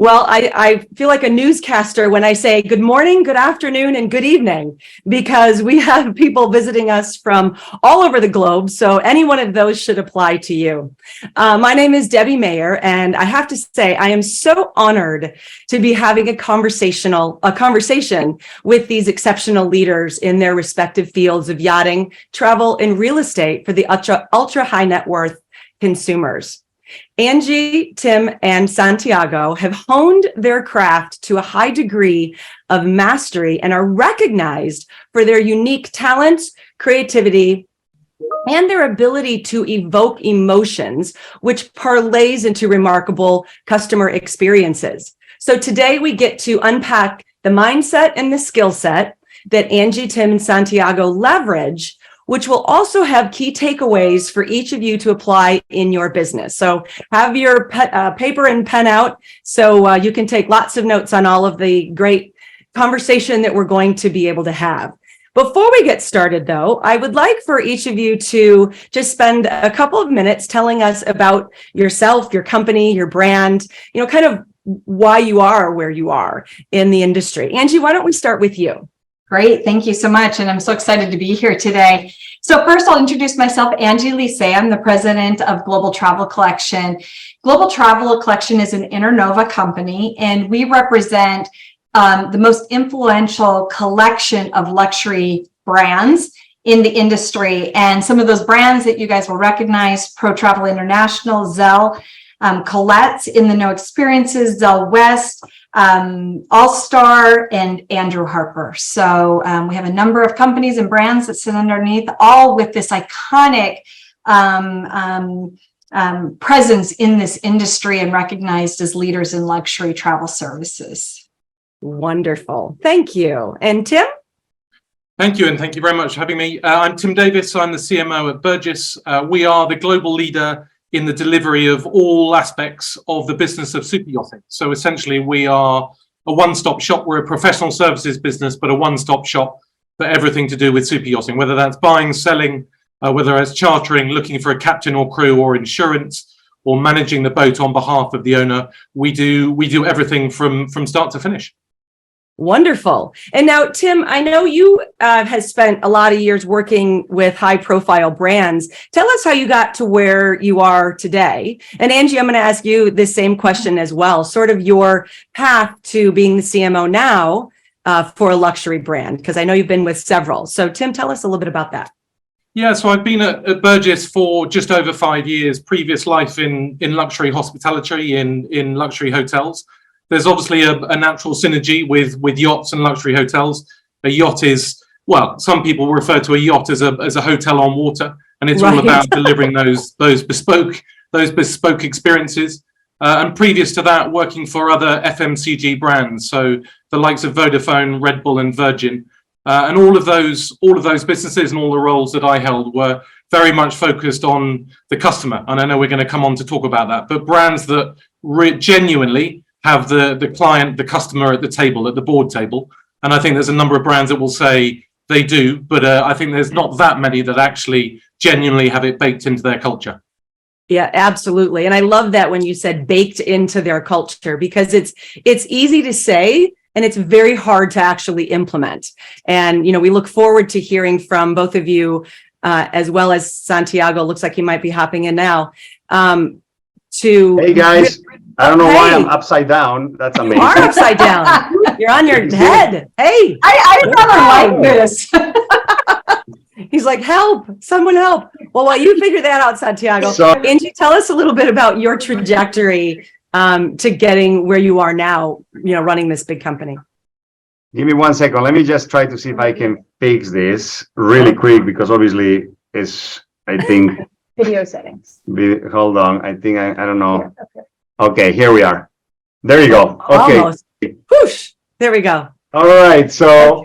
Well, I feel like a newscaster when I say good morning, good afternoon, and good evening, because we have people visiting us from all over the globe. So any one of those should apply to you. My name is Debbie Mayer, and I have to say I am so honored to be having a conversation with these exceptional leaders in their respective fields of yachting, travel, and real estate for the ultra high net worth consumers. Angie, Tim, and Santiago have honed their craft to a high degree of mastery and are recognized for their unique talents, creativity, and their ability to evoke emotions, which parlays into remarkable customer experiences. So today we get to unpack the mindset and the skill set that Angie, Tim, and Santiago leverage, which will also have key takeaways for each of you to apply in your business. So have your paper and pen out so you can take lots of notes on all of the great conversation that we're going to be able to have. Before we get started, though, I would like for each of you to just spend a couple of minutes telling us about yourself, your company, your brand, kind of why you are where you are in the industry. Angie, why don't we start with you? Great. Thank you so much. And I'm so excited to be here today. So first, I'll introduce myself, Angie Lise. I'm the president of Global Travel Collection. Global Travel Collection is an Internova company, and we represent the most influential collection of luxury brands in the industry. And some of those brands that you guys will recognize: Pro Travel International, Zell, Colette's In the Know Experiences, Zell West, All-Star, and Andrew Harper. So we have a number of companies and brands that sit underneath, all with this iconic presence in this industry and recognized as leaders in luxury travel services. Wonderful. Thank you. And Tim? Thank you, and thank you very much for having me. I'm Tim Davis. I'm the CMO at Burgess. We are the global leader in the delivery of all aspects of the business of super yachting. So essentially, we are a one-stop shop. We're a professional services business, but a one-stop shop for everything to do with super yachting, whether that's buying, selling, whether it's chartering, looking for a captain or crew, or insurance, or managing the boat on behalf of the owner. We do everything from start to finish. Wonderful. And now, Tim, I know you have spent a lot of years working with high-profile brands. Tell us how you got to where you are today. And Angie, I'm going to ask you the same question as well, sort of your path to being the CMO now for a luxury brand, because I know you've been with several. So, Tim, tell us a little bit about that. Yeah, so I've been at Burgess for just over 5 years, previous life in luxury hospitality, in luxury hotels. There's obviously a natural synergy with yachts and luxury hotels. A yacht is, well, some people refer to a yacht as a hotel on water, and it's all about delivering those bespoke experiences. And previous to that, working for other FMCG brands, so the likes of Vodafone, Red Bull, and Virgin, and all of those businesses and all the roles that I held were very much focused on the customer. And I know we're going to come on to talk about that, but brands that genuinely have the client, the customer at the table, at the board table. And I think there's a number of brands that will say they do, but I think there's not that many that actually genuinely have it baked into their culture. Yeah, absolutely. And I love that when you said baked into their culture, because it's easy to say, and it's very hard to actually implement. And, we look forward to hearing from both of you, as well as Santiago. Looks like he might be hopping in now. Hey guys, I don't know why I'm upside down. That's amazing. You are upside down. You're on your head. Hey, I never like this. He's like, help, someone help. Well, while you figure that out, Santiago, Angie, tell us a little bit about your trajectory to getting where you are now, running this big company. Give me 1 second. Let me just try to see if I can fix this really quick, because obviously I think... Video settings. Hold on. I think I don't know. Okay, here we are. There you go. Okay. Almost. Whoosh. There we go. All right. So,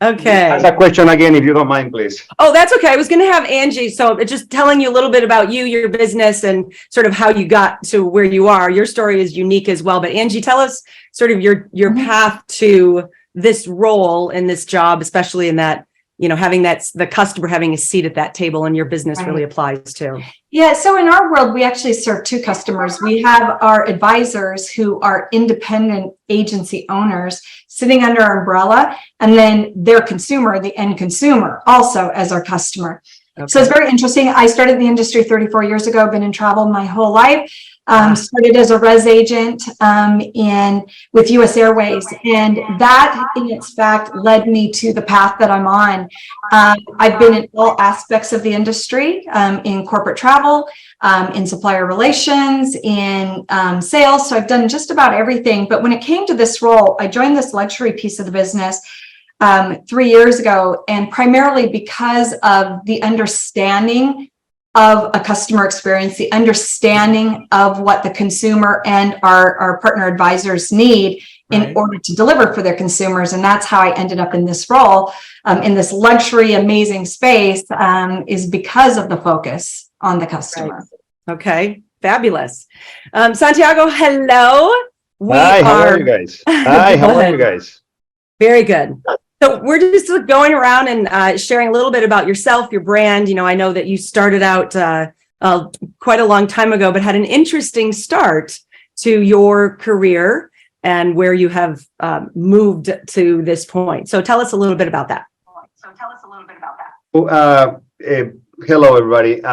okay. Ask a question again, if you don't mind, please. Oh, that's okay. I was going to have Angie. So just telling you a little bit about you, your business, and sort of how you got to where you are. Your story is unique as well. But Angie, tell us sort of your path to this role in this job, especially in that having the customer having a seat at that table in your business really applies to. Yeah, so in our world, we actually serve two customers. We have our advisors who are independent agency owners sitting under our umbrella, and then their consumer, the end consumer, also as our customer. Okay. So it's very interesting. I started in the industry 34 years ago, been in travel my whole life. Started as a res agent with US Airways, and that in its fact led me to the path that I'm on. I've been in all aspects of the industry, in corporate travel, in supplier relations, in sales. So I've done just about everything. But when it came to this role, I joined this luxury piece of the business 3 years ago, and primarily because of the understanding of a customer experience, the understanding of what the consumer and our partner advisors need in order to deliver for their consumers. And that's how I ended up in this role, in this luxury, amazing space, is because of the focus on the customer. Right. Okay, fabulous. Santiago, hello. Hi, how are you guys? Hi, how are you guys? Very good. So we're just going around and sharing a little bit about yourself, your brand. I know that you started out quite a long time ago, but had an interesting start to your career and where you have moved to this point. So tell us a little bit about that. Hello, everybody.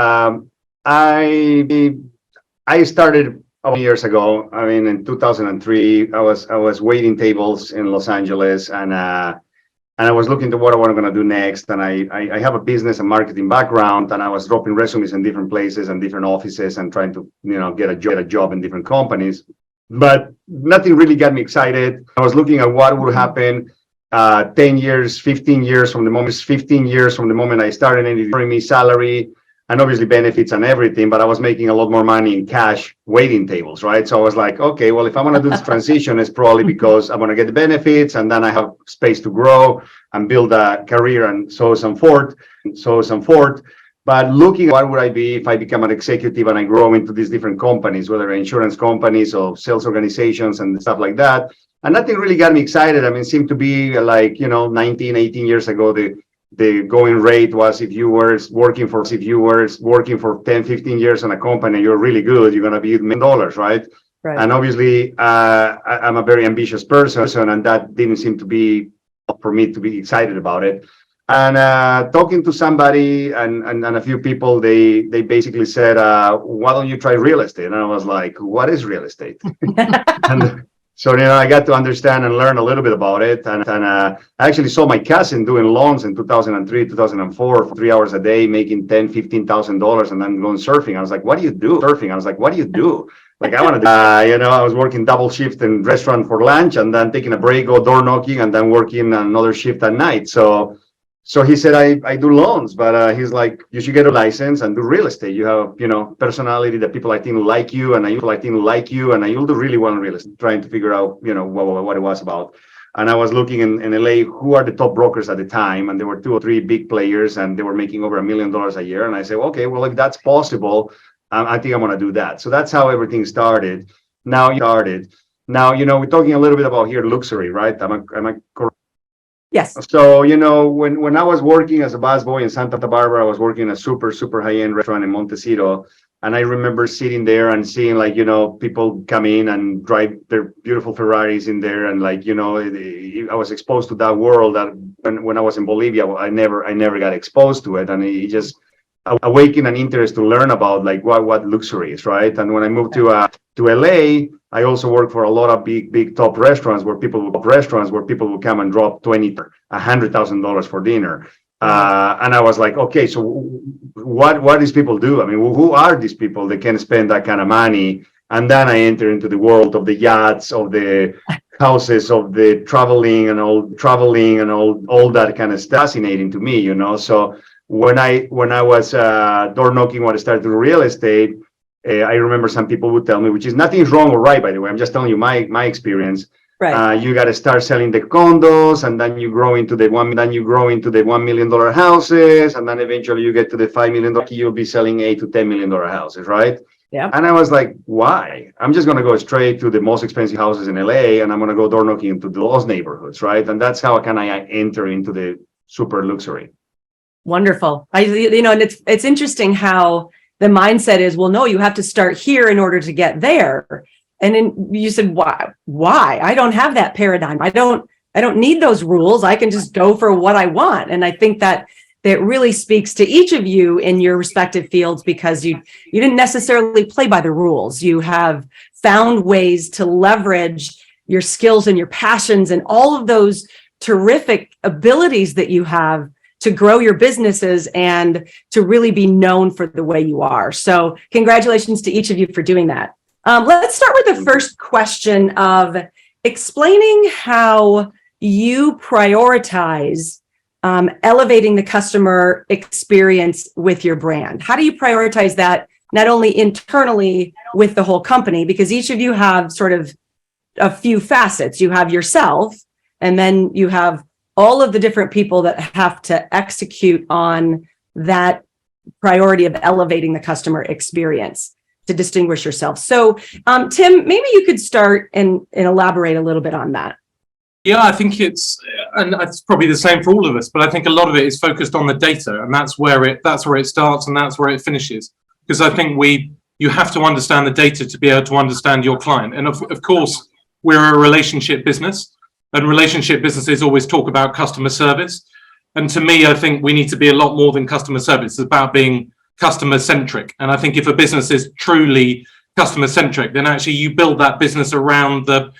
I started years ago. I mean, in 2003, I was waiting tables in Los Angeles, and I was looking to what I was going to do next. And I have a business and marketing background, and I was dropping resumes in different places and different offices and trying to, get a job in different companies. But nothing really got me excited. I was looking at what would happen 10 years, 15 years from the moment I started, and offering me salary and obviously benefits and everything, but I was making a lot more money in cash waiting tables, right? So I was like, okay, well, if I'm going to do this transition, it's probably because I'm going to get the benefits, and then I have space to grow and build a career and so on and so forth. But looking at what would I be if I become an executive and I grow into these different companies, whether insurance companies or sales organizations and stuff like that. And nothing really got me excited. I mean, it seemed to be like, 19, 18 years ago, the going rate was if you were working for 10, 15 years in a company, you're really good, you're going to be $1 million, right? Right. And obviously, I'm a very ambitious person, and that didn't seem to be for me to be excited about it. And talking to somebody and a few people, they basically said, why don't you try real estate? And I was like, what is real estate? And so, I got to understand and learn a little bit about it. And I actually saw my cousin doing loans in 2003, 2004, for 3 hours a day, making $10,000, $15,000, and then going surfing. I was like, what do you do? Like, I want to do, I was working double shift in restaurant for lunch, and then taking a break, go door knocking, and then working another shift at night. So he said, I do loans, but he's like, you should get a license and do real estate. You have, personality that people I think like you, and you'll do really well in real estate, trying to figure out, what it was about. And I was looking in LA, who are the top brokers at the time? And there were 2 or 3 big players, and they were making over $1 million a year. And I said, okay, well, if that's possible, I think I'm going to do that. So that's how everything started. Now, we're talking a little bit about here luxury, right? Am I correct? Yes. So, when I was working as a busboy in Santa Barbara, I was working in a super, super high-end restaurant in Montecito. And I remember sitting there and seeing, people come in and drive their beautiful Ferraris in there. And I was exposed to that world that when I was in Bolivia, I never got exposed to it. And it just awakened an interest to learn about what luxury is, right? And when I moved to LA, I also worked for a lot of big top restaurants where people would come and drop $20,000, $100,000 for dinner. And I was like, okay, so what these people do? I mean, who are these people that can spend that kind of money? And then I enter into the world of the yachts, of the houses, of the traveling and all that kind of stuff. Fascinating to me, So when I was door knocking, when I started to do real estate, I remember some people would tell me, which is nothing wrong or right, by the way. I'm just telling you my experience. Right. You got to start selling the condos, and then you grow into the $1 million houses, and then eventually you get to the $5 million. You'll be selling $8 to $10 million houses, right? Yeah. And I was like, why? I'm just going to go straight to the most expensive houses in LA, and I'm going to go door knocking into those neighborhoods, right? And that's how I enter into the super luxury. Wonderful. And it's interesting how the mindset is, well, no, you have to start here in order to get there. And then you said, why? I don't have that paradigm. I don't need those rules. I can just go for what I want. And I think that really speaks to each of you in your respective fields, because you didn't necessarily play by the rules. You have found ways to leverage your skills and your passions and all of those terrific abilities that you have to grow your businesses and to really be known for the way you are. So congratulations to each of you for doing that. Let's start with the first question of explaining how you prioritize elevating the customer experience with your brand. How do you prioritize that, not only internally with the whole company, because each of you have sort of a few facets. You have yourself, and then you have all of the different people that have to execute on that priority of elevating the customer experience to distinguish yourself. So, Tim, maybe you could start and elaborate a little bit on that. Yeah, I think it's probably the same for all of us, but I think a lot of it is focused on the data, and that's where it starts and that's where it finishes. Because I think you have to understand the data to be able to understand your client. And of course, we're a relationship business. And relationship businesses always talk about customer service. And to me, I think we need to be a lot more than customer service. It's about being customer centric. And I think if a business is truly customer centric, then actually you build that business around the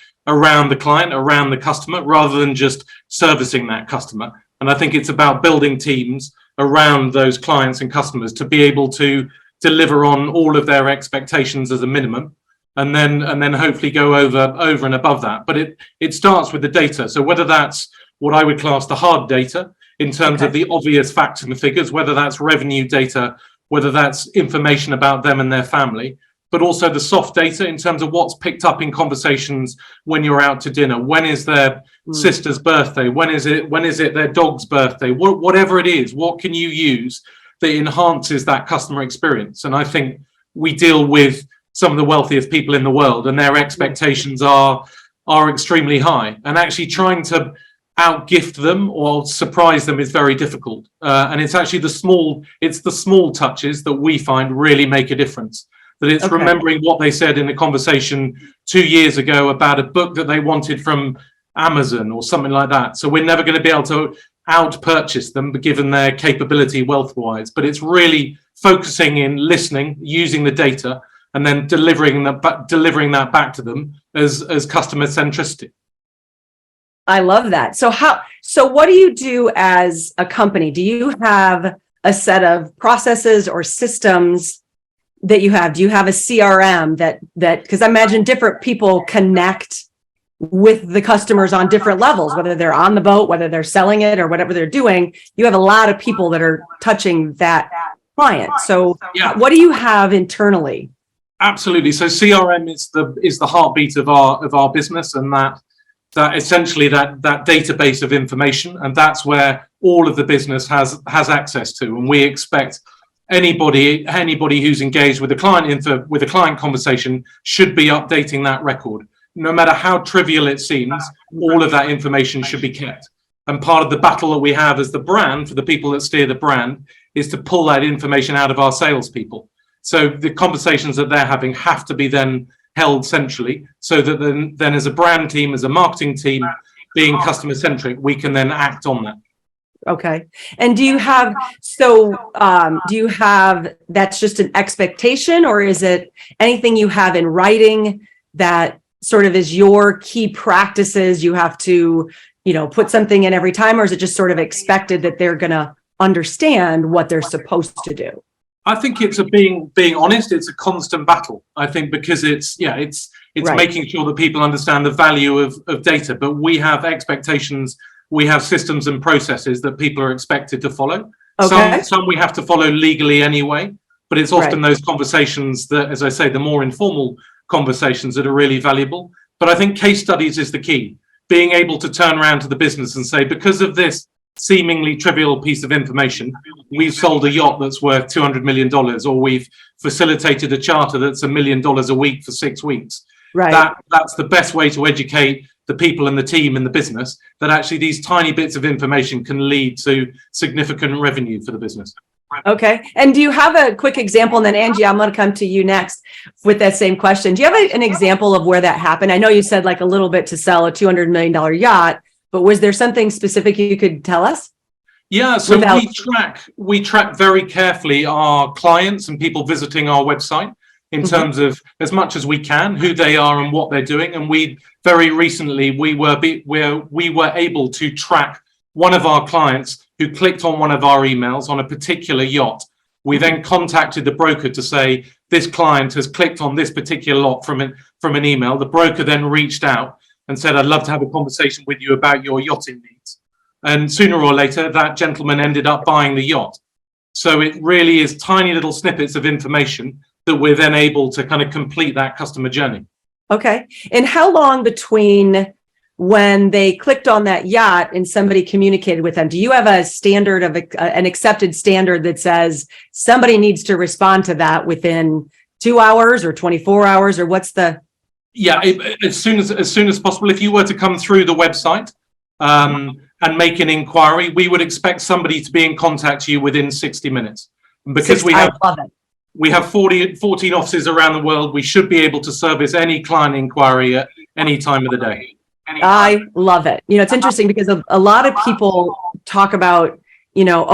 client, around the customer, rather than just servicing that customer. And I think it's about building teams around those clients and customers to be able to deliver on all of their expectations as a minimum. And then hopefully go over and above that. But it starts with the data. So whether that's what I would class the hard data in terms of the obvious facts and figures, whether that's revenue data, whether that's information about them and their family, but also the soft data in terms of what's picked up in conversations when you're out to dinner. When is their sister's birthday? When is it their dog's birthday? Whatever it is, what can you use that enhances that customer experience? And I think we deal with some of the wealthiest people in the world, and their expectations are extremely high. And actually trying to outgift them or surprise them is very difficult. And it's actually the small touches that we find really make a difference. That it's remembering what they said in a conversation 2 years ago about a book that they wanted from Amazon or something like that. So we're never going to be able to out-purchase them, given their capability wealth-wise. But it's really focusing in listening, using the data, and then delivering that back to them as customer centricity. I love that. So what do you do as a company? Do you have a set of processes or systems that you have? Do you have a CRM that because I imagine different people connect with the customers on different levels, whether they're on the boat, whether they're selling it, or whatever they're doing. You have a lot of people that are touching that client. So what do you have internally? Absolutely. So CRM is the heartbeat of our business, and that essentially that database of information, and that's where all of the business has access to. And we expect anybody who's engaged with a client conversation should be updating that record. No matter how trivial it seems, all of that information should be kept. And part of the battle that we have as the brand, for the people that steer the brand, is to pull that information out of our salespeople. So the conversations that they're having have to be then held centrally, so that then as a brand team, as a marketing team, being customer centric, we can then act on that. Okay. And do you have that's just an expectation, or is it anything you have in writing that sort of is your key practices? You have to, put something in every time, or is it just sort of expected that they're going to understand what they're supposed to do? I think it's being honest. It's a constant battle. I think because it's right. Making sure that people understand the value of data, but we have expectations. We have systems and processes that people are expected to follow. Okay. Some we have to follow legally anyway, but it's often those conversations that, as I say, the more informal conversations that are really valuable. But I think case studies is the key. Being able to turn around to the business and say, because of this seemingly trivial piece of information, we've sold a yacht that's worth $200 million, or we've facilitated a charter that's $1 million a week for 6 weeks. Right. That's the best way to educate the people and the team and the business, that actually these tiny bits of information can lead to significant revenue for the business. Okay. And do you have a quick example? And then Angie, I'm going to come to you next with that same question. Do you have an example of where that happened? I know you said like a little bit to sell a $200 million yacht, but was there something specific you could tell us? Yeah, so we track very carefully our clients and people visiting our website in terms of, as much as we can, who they are and what they're doing. And we very recently we were able to track one of our clients who clicked on one of our emails on a particular yacht. We then contacted the broker to say, this client has clicked on this particular lot from an email. The broker then reached out and said, I'd love to have a conversation with you about your yachting needs. And sooner or later, that gentleman ended up buying the yacht. So it really is tiny little snippets of information that we're then able to kind of complete that customer journey. Okay. And how long between when they clicked on that yacht and somebody communicated with them? Do you have a standard of an accepted standard that says somebody needs to respond to that within 2 hours or 24 hours, or what's the? Yeah, as soon as possible. If you were to come through the website and make an inquiry, we would expect somebody to be in contact with you within 60 minutes. Because we have 14 offices around the world, we should be able to service any client inquiry at any time of the day. I love it. You know, it's interesting because a lot of people talk about, you know,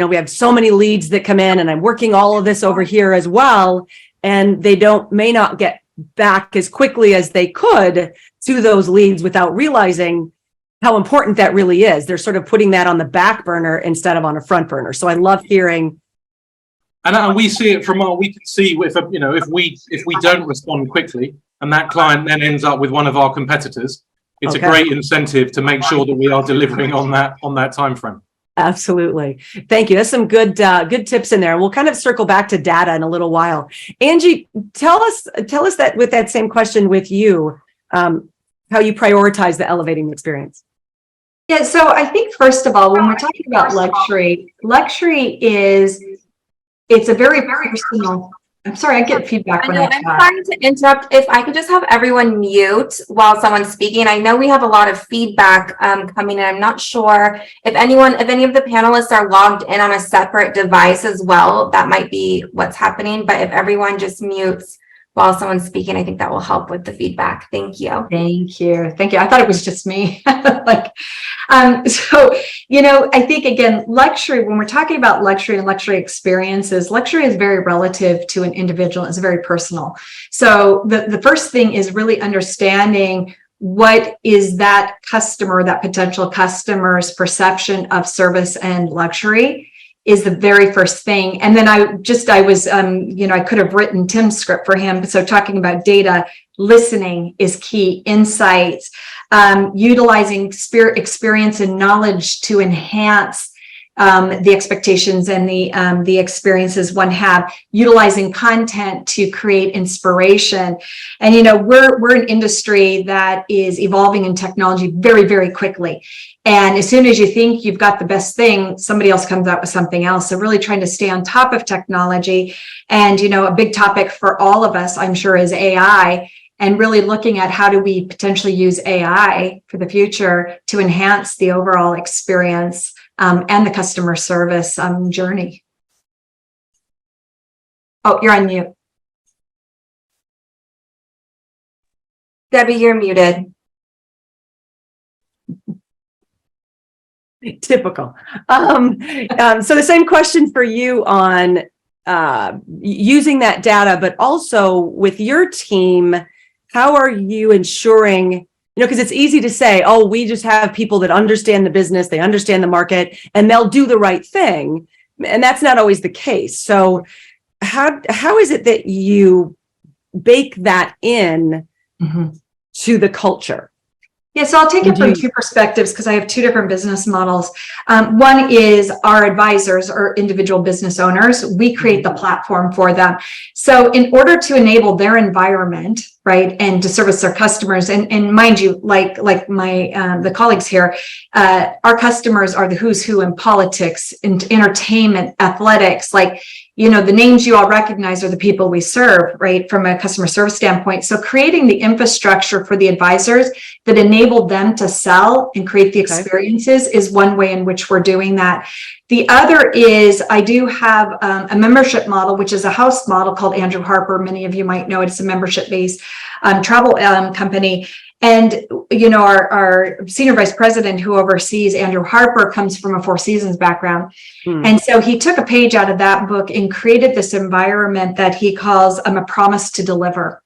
we have so many leads that come in and I'm working all of this over here as well. And they may not get back as quickly as they could to those leads without realizing how important that really is. They're sort of putting that on the back burner instead of on a front burner. So I love hearing. And we see it we can see if we don't respond quickly and that client then ends up with one of our competitors, it's a great incentive to make sure that we are delivering on that time frame. Absolutely. Thank you. That's some good tips in there. We'll kind of circle back to data in a little while. Angie, tell us that with that same question with you, how you prioritize the elevating the experience. Yeah, so I think first of all, when we're talking about luxury it's a very personal. I'm sorry, I get feedback when I talk. I'm sorry to interrupt. If I could just have everyone mute while someone's speaking. I know we have a lot of feedback coming in. I'm not sure if any of the panelists are logged in on a separate device as well. That might be what's happening. But if everyone just mutes while someone's speaking, I think that will help with the feedback. Thank you. Thank you. Thank you. I thought it was just me. So, I think, again, luxury, when we're talking about luxury and luxury experiences, luxury is very relative to an individual. It's very personal. So the first thing is really understanding what is that potential customer's perception of service and luxury is the very first thing. And then I could have written Tim's script for him. So talking about data, listening is key, insights, utilizing experience and knowledge to enhance the expectations and the experiences one have, utilizing content to create inspiration. And we're an industry that is evolving in technology very, very quickly. And as soon as you think you've got the best thing, somebody else comes out with something else. So really trying to stay on top of technology. And a big topic for all of us, I'm sure, is AI. And really looking at how do we potentially use AI for the future to enhance the overall experience and the customer service journey. Oh, you're on mute. Debbie, you're muted. Typical. So the same question for you on using that data, but also with your team, how are you ensuring, because it's easy to say, oh, we just have people that understand the business, they understand the market, and they'll do the right thing. And that's not always the case. So how is it that you bake that in to the culture? Yeah, so I'll take it from two perspectives because I have two different business models. One is our advisors or individual business owners. We create the platform for them. So in order to enable their environment right? And to service their customers. And mind you, like my the colleagues here, our customers are the who's who in politics, in entertainment, athletics, like, you know, the names you all recognize are the people we serve, right? From a customer service standpoint. So creating the infrastructure for the advisors that enable them to sell and create the experiences is one way in which we're doing that. The other is I do have a membership model, which is a house model called Andrew Harper. Many of you might know it. It's a membership-based travel company. And, you know, our senior vice president who oversees Andrew Harper comes from a Four Seasons background. And so he took a page out of that book and created this environment that he calls a promise to deliver,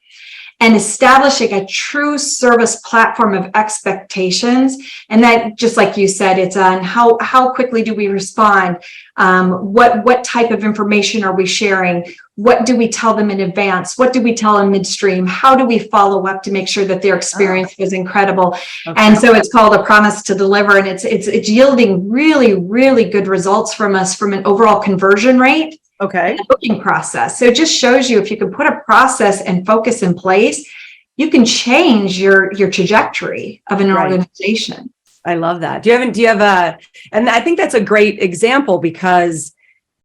and establishing a true service platform of expectations. And that, just like you said, it's on how quickly do we respond? What type of information are we sharing? What do we tell them in advance? What do we tell them midstream? How do we follow up to make sure that their experience is incredible? And so it's called a promise to deliver, and it's yielding really, really good results from us from an overall conversion rate. The booking process. So it just shows you if you can put a process and focus in place, you can change your trajectory of an organization. I love that. Do you have a, and I think that's a great example because,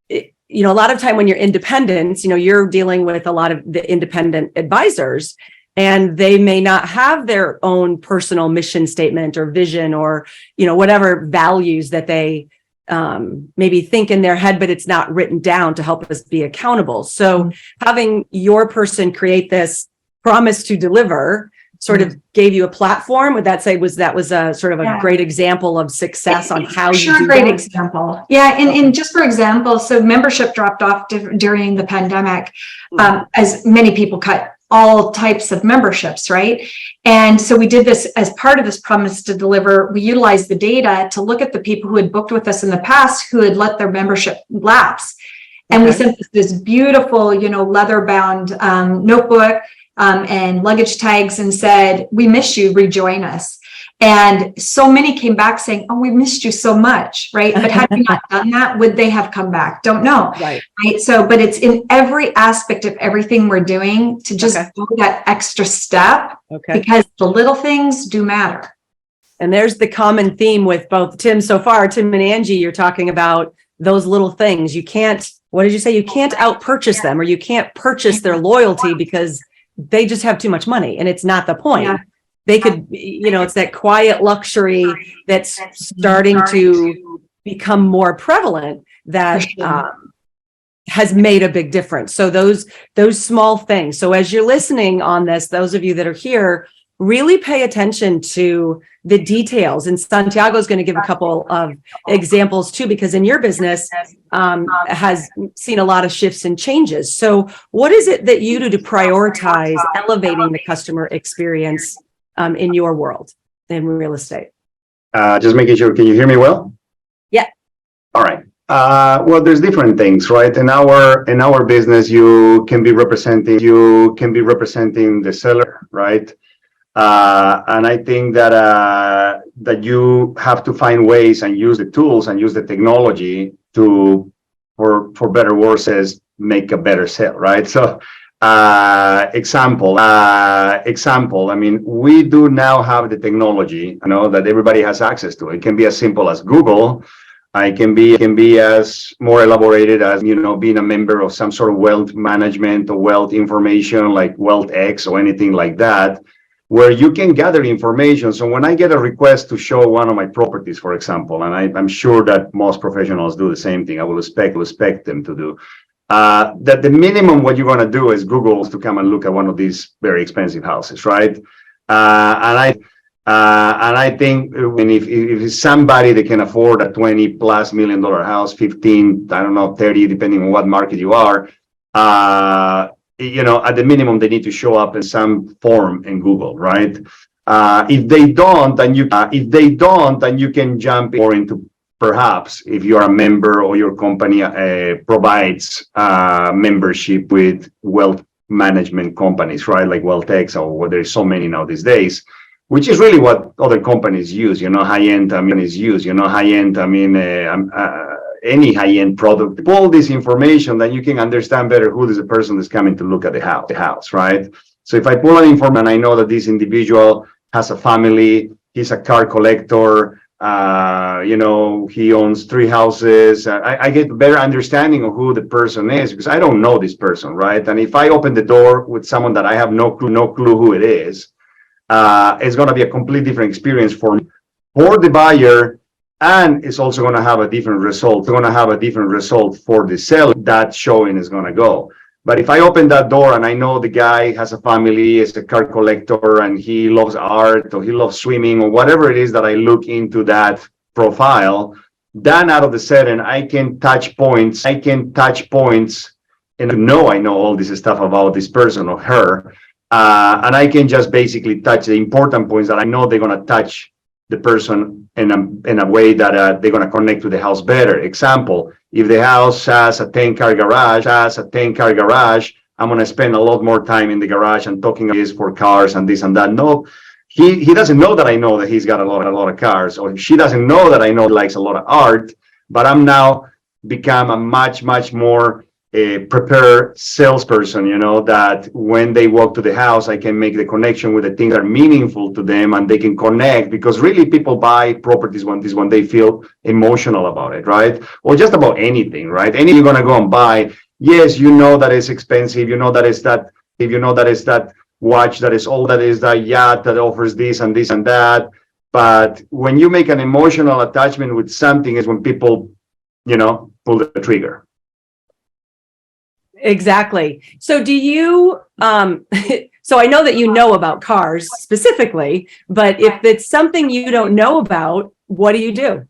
you know, a lot of time when you're independent, you know, you're dealing with a lot of the independent advisors, and they may not have their own personal mission statement or vision or, you know, whatever values that they maybe think in their head, but it's not written down to help us be accountable. So having your person create this promise to deliver sort of gave you a platform. Would that say that was a sort of a great example of success on how you do great that? Example. Yeah. And just for example, so membership dropped off during the pandemic, as many people cut all types of memberships, right? And so we did this as part of this promise to deliver. We utilized the data to look at the people who had booked with us in the past who had let their membership lapse. And we sent this beautiful, you know, leather-bound notebook and luggage tags and said, "We miss you, rejoin us." And so many came back saying, "Oh, we missed you so much," right? But had we not done that, would they have come back? Don't know. Right. So, but it's in every aspect of everything we're doing to just go that extra step because the little things do matter. And there's the common theme with both Tim and Angie. You're talking about those little things. You can't, what did you say? You can't out-purchase them, or you can't purchase their loyalty because they just have too much money, and it's not the point. Yeah. They could, you know, it's that quiet luxury that's starting to become more prevalent that has made a big difference. So those small things. So as you're listening on this, those of you that are here, really pay attention to the details. And Santiago is going to give a couple of examples too, because in your business has seen a lot of shifts and changes. So what is it that you do to prioritize elevating the customer experience in your world in real estate? Just making sure, can you hear me well? Yeah. All right. Well, there's different things, right? In our business, you can be representing the seller, right? And I think that that you have to find ways and use the tools and use the technology to, for better words, says make a better sale, right? So example, I mean, we do now have the technology, you know, that everybody has access to. It can be as simple as Google. It can be as more elaborated as, you know, being a member of some sort of wealth management or wealth information like WealthX or anything like that, where you can gather information. So when I get a request to show one of my properties, for example, and I'm sure that most professionals do the same thing, I will expect them to do, that the minimum what you're going to do is Google to come and look at one of these very expensive houses, right? And I think when if it's somebody that can afford a $20+ million house, 15, I don't know, 30, depending on what market you are, you know, at the minimum, they need to show up in some form in Google, right? If they don't, then you can jump more into, perhaps if you're a member or your company provides membership with wealth management companies, right? Like WealthX, or there's so many now these days, which is really what other companies use, you know, high-end, I mean, any high-end product. Pull this information, then you can understand better who is the person that's coming to look at the house, right? So if I pull an information and I know that this individual has a family, he's a car collector, he owns 3 houses, I get a better understanding of who the person is because I don't know this person, right? And if I open the door with someone that I have no clue who it is, it's going to be a completely different experience for the buyer, and it's also going to have a different result. It's going to have a different result for the seller. That showing is going to go. But if I open that door and I know the guy has a family, is a car collector, and he loves art or he loves swimming or whatever it is that I look into that profile, then out of the sudden I can touch points. And I know all this stuff about this person or her. And I can just basically touch the important points that I know they're going to touch the person in a way that they're going to connect to the house better. Example, if the house has a 10-car garage, I'm going to spend a lot more time in the garage and talking about this for cars and this and that. No, he doesn't know that I know that he's got a lot of cars, or she doesn't know that I know he likes a lot of art, but I'm now become a much more prepared salesperson, that when they walk to the house, I can make the connection with the things that are meaningful to them and they can connect, because really people buy properties when they feel emotional about it, right? Or just about anything, right? Anything you're going to go and buy, yes, that it's expensive, that it's that watch, that is all, that is that yacht that offers this and this and that. But when you make an emotional attachment with something is when people, pull the trigger. Exactly. So do you, so I know that you know about cars specifically, but if it's something you don't know about, what do you do?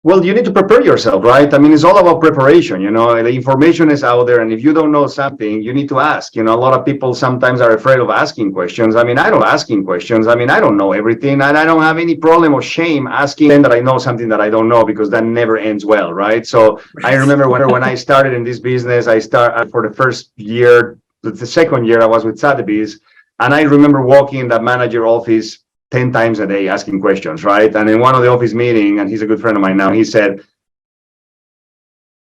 Well, you need to prepare yourself, right? I mean, it's all about preparation, the information is out there. And if you don't know something, you need to ask. A lot of people sometimes are afraid of asking questions. I mean, I don't know everything. And I don't have any problem or shame asking that I know something that I don't know, because that never ends well, right? So I remember when I started in this business, I started for the first year, the second year I was with Sotheby's. And I remember walking in that manager office 10 times a day asking questions, right? And in one of the office meeting, and he's a good friend of mine now, he said,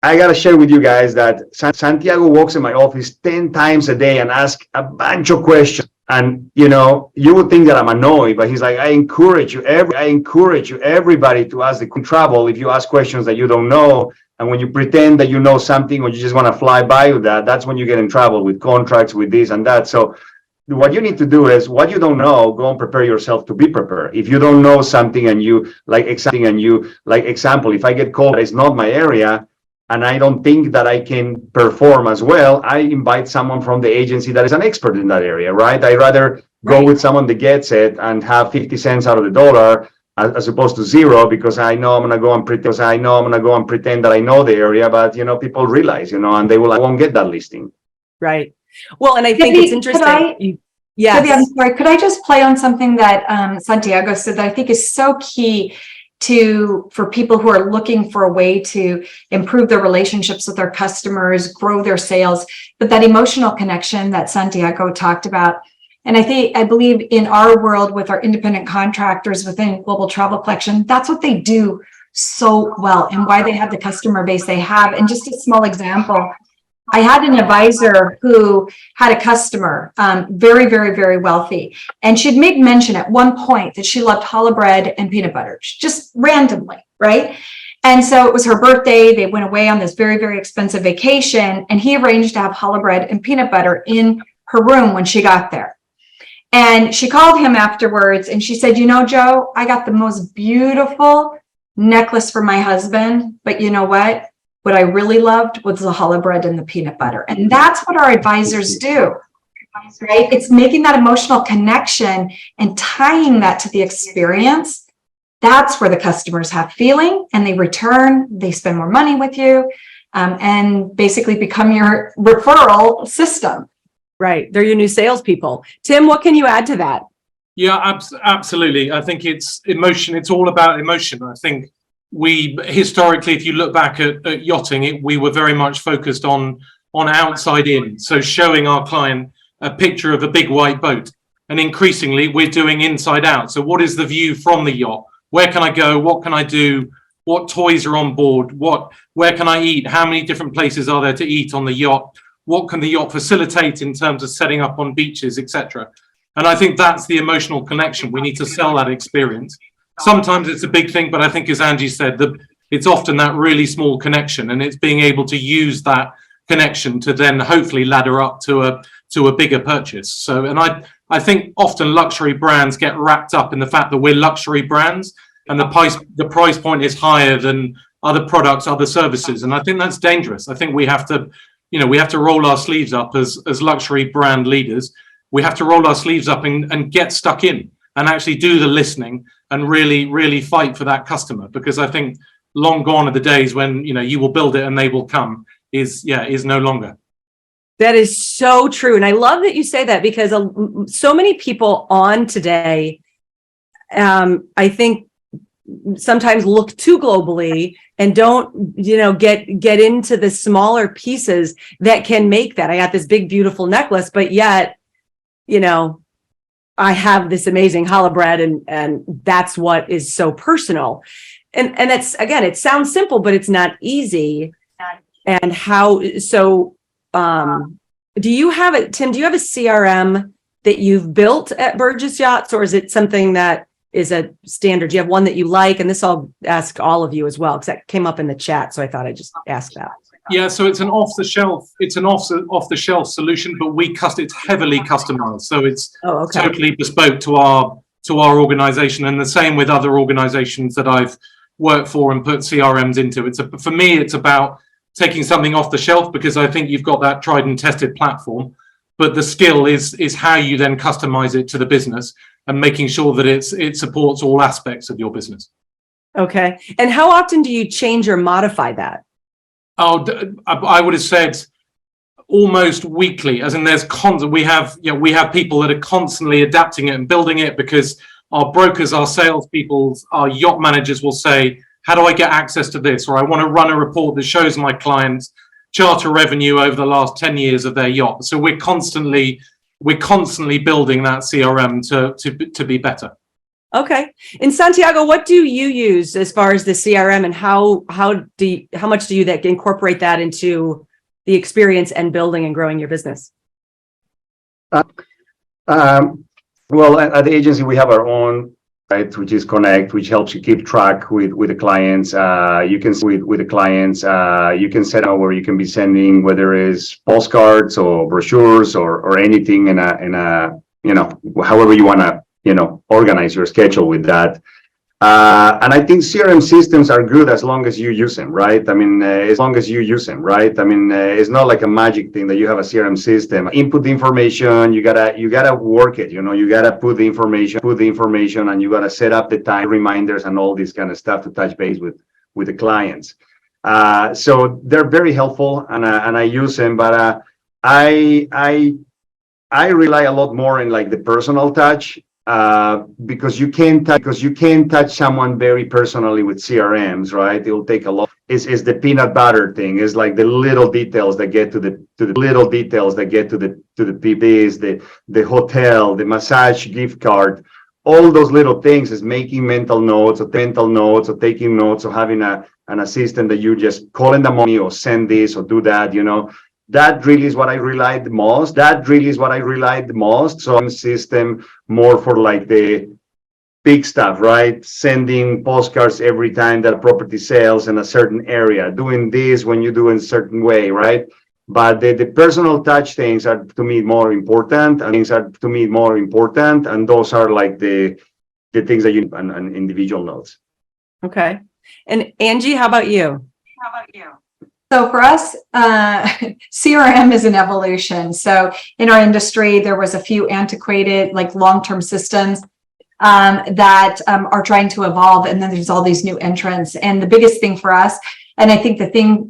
I got to share with you guys that Santiago walks in my office 10 times a day and asks a bunch of questions. And, you would think that I'm annoyed, but he's like, I encourage you, everybody to ask the travel if you ask questions that you don't know. And when you pretend that you know something or you just want to fly by with that's when you get in trouble with contracts, with this and that. So what you need to do is, what you don't know, go and prepare yourself to be prepared. If you don't know something and you like example, if I get called that is not my area and I don't think that I can perform as well, I invite someone from the agency that is an expert in that area, right? I rather go with someone that gets it and have 50 cents out of the dollar as opposed to zero, because I know I'm going to go and pretend that I know the area, but people realize, and I won't get that listing. Right. Well, and I think it's interesting. Yes. Debbie, I'm sorry. Could I just play on something that Santiago said that I think is so key for people who are looking for a way to improve their relationships with their customers, grow their sales, but that emotional connection that Santiago talked about. And I believe in our world with our independent contractors within Global Travel Collection, that's what they do so well and why they have the customer base they have. And just a small example, I had an advisor who had a customer, very, very, very wealthy. And she'd made mention at one point that she loved challah bread and peanut butter, just randomly, right? And so it was her birthday. They went away on this very, very expensive vacation. And he arranged to have challah bread and peanut butter in her room when she got there. And she called him afterwards and she said, Joe, I got the most beautiful necklace for my husband. But you know what? What I really loved was the challah bread and the peanut butter. And that's what our advisors do, right? It's making that emotional connection and tying that to the experience. That's where the customers have feeling and they return, they spend more money with you, and basically become your referral system. Right. They're your new salespeople. Tim, what can you add to that? Yeah, absolutely. I think it's emotion. It's all about emotion. I think we historically, if you look back at yachting, we were very much focused on outside in. So showing our client a picture of a big white boat. And increasingly, we're doing inside out. So what is the view from the yacht? Where can I go? What can I do? What toys are on board? Where can I eat? How many different places are there to eat on the yacht? what can the yacht facilitate in terms of setting up on beaches, etc. And I think that's the emotional connection. We need to sell that experience. Sometimes it's a big thing, but I think, as Angie said, that it's often that really small connection, and it's being able to use that connection to then hopefully ladder up to a bigger purchase. So, and I think often luxury brands get wrapped up in the fact that we're luxury brands, and the price point is higher than other products, other services, and I think that's dangerous. I think we have to, we have to roll our sleeves up as luxury brand leaders. We have to roll our sleeves up and get stuck in and actually do the listening and really fight for that customer, because I think long gone are the days when you will build it and they will come is no longer. That is so true. And I love that you say that, because so many people on today, I think sometimes look too globally and don't, get into the smaller pieces that can make that. I got this big, beautiful necklace, but yet, I have this amazing challah bread, and that's what is so personal. And that's, again, it sounds simple, but it's not easy. And do you have it, Tim? Do you have a CRM that you've built at Burgess Yachts, or is it something that is a standard? Do you have one that you like? And this I'll ask all of you as well, because that came up in the chat, so I thought I'd just ask that. Yeah, so it's an off-the-shelf solution, but it's heavily customized, so it's totally bespoke to our organization, and the same with other organizations that I've worked for and put CRMs into. For me, it's about taking something off the shelf, because I think you've got that tried and tested platform, but the skill is how you then customize it to the business and making sure that it supports all aspects of your business. Okay. And how often do you change or modify that? Oh, I would have said almost weekly, as in we have people that are constantly adapting it and building it, because our brokers, our salespeople, our yacht managers will say, how do I get access to this? Or I want to run a report that shows my clients charter revenue over the last 10 years of their yacht. So we're constantly building that CRM to be better. Okay. In Santiago, what do you use as far as the CRM, and how much do you incorporate that into the experience and building and growing your business? Well, at the agency, we have our own, right, which is Connect, which helps you keep track with the clients. You can with the clients. You can set up where you can be sending, whether it's postcards or brochures or anything in a however you want to organize your schedule with that. And I think CRM systems are good as long as you use them, right? I mean, as long as you use them, right? I mean, it's not like a magic thing that you have a CRM system. Input the information, you gotta work it, you gotta put the information, and you gotta set up the time reminders and all this kind of stuff to touch base with the clients. So they're very helpful, and I use them, but I rely a lot more in like the personal touch. Because you can't touch someone very personally with CRMs, right? It will take a lot. It's the peanut butter thing. It's like the little details that get to the PBs, the hotel, the massage gift card, all those little things. Is making mental notes or taking notes, or having an assistant that you just call in the morning or send this or do that. That really is what I relied the most. So I'm system more for like the big stuff, right? Sending postcards every time that a property sells in a certain area, doing this when you do in a certain way, right? But the personal touch things are to me more important, and those are like the things that you need on individual notes. Okay. And Angie, how about you? So for us, CRM is an evolution. So in our industry, there was a few antiquated, like long-term systems that are trying to evolve. And then there's all these new entrants. And the biggest thing for us, and I think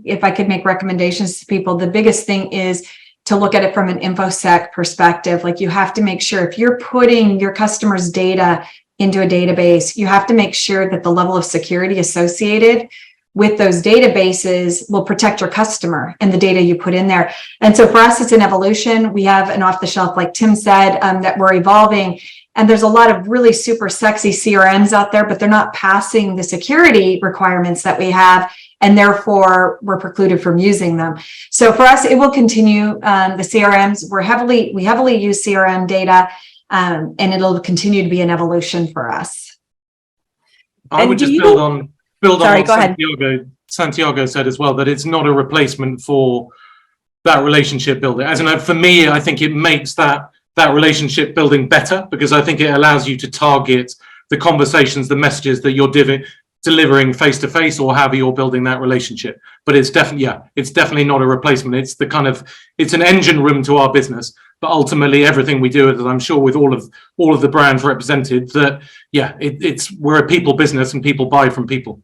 if I could make recommendations to people, the biggest thing is to look at it from an InfoSec perspective. Like, you have to make sure if you're putting your customers' data into a database, you have to make sure that the level of security associated with those databases will protect your customer and the data you put in there. And so for us, it's an evolution. We have an off the shelf, like Tim said, that we're evolving. And there's a lot of really super sexy CRMs out there, but they're not passing the security requirements that we have, and therefore we're precluded from using them. So for us, it will continue. The CRMs, we heavily use CRM data, and it'll continue to be an evolution for us. I And would do just you- build on Sorry, what go ahead. Santiago said as well, that it's not a replacement for that relationship building. As in, for me, I think it makes that relationship building better, because I think it allows you to target the conversations, the messages that you're delivering face to face, or however you're building that relationship. But it's definitely not a replacement. It's an engine room to our business. But ultimately, everything we do, as I'm sure with all of the brands represented, that we're a people business and people buy from people.